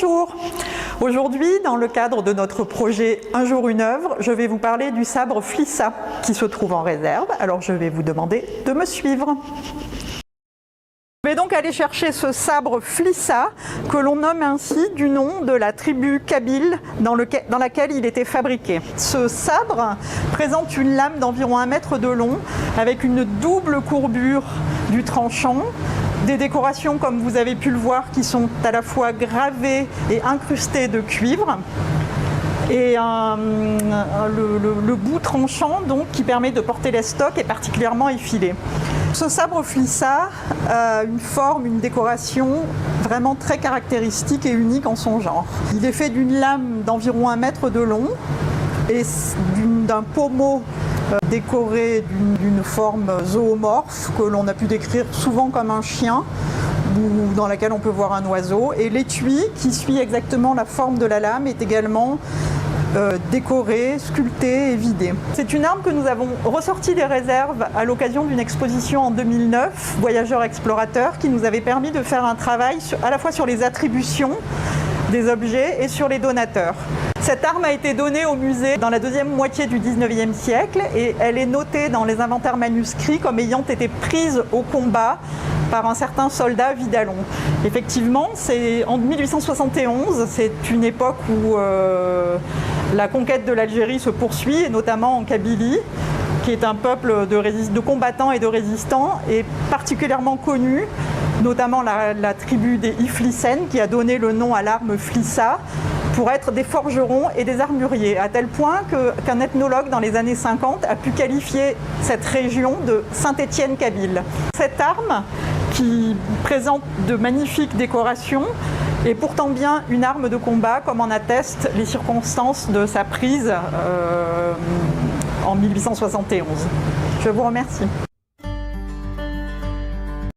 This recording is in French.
Bonjour! Aujourd'hui, dans le cadre de notre projet Un jour une œuvre, je vais vous parler du sabre Flissa qui se trouve en réserve. Alors je vais vous demander de me suivre. Je vais donc aller chercher ce sabre Flissa, que l'on nomme ainsi du nom de la tribu kabyle dans laquelle il était fabriqué. Ce sabre présente une lame d'environ 1 mètre de long, avec une double courbure du tranchant, des décorations comme vous avez pu le voir qui sont à la fois gravées et incrustées de cuivre, et le bout tranchant donc, qui permet de porter l'estoc est particulièrement effilé. Ce sabre Flissa a une forme, une décoration vraiment très caractéristique et unique en son genre. Il est fait d'une lame d'environ 1 mètre de long et d'un pommeau décoré d'une forme zoomorphe que l'on a pu décrire souvent comme un chien ou dans laquelle on peut voir un oiseau. Et l'étui, qui suit exactement la forme de la lame, est également décoré, sculpté et vidé. C'est une arme que nous avons ressortie des réserves à l'occasion d'une exposition en 2009, Voyageurs Explorateurs, qui nous avait permis de faire un travail à la fois sur les attributions des objets et sur les donateurs. Cette arme a été donnée au musée dans la deuxième moitié du 19e siècle et elle est notée dans les inventaires manuscrits comme ayant été prise au combat par un certain soldat Vidalon. Effectivement, c'est en 1871, c'est une époque où la conquête de l'Algérie se poursuit, et notamment en Kabylie, qui est un peuple de combattants et de résistants, et particulièrement connu, notamment la tribu des Iflissen, qui a donné le nom à l'arme Flissa, pour être des forgerons et des armuriers, à tel point qu'un ethnologue dans les années 50 a pu qualifier cette région de Saint-Étienne-Kabyle. Cette arme, qui présente de magnifiques décorations, est pourtant bien une arme de combat, comme en attestent les circonstances de sa prise en 1871. Je vous remercie.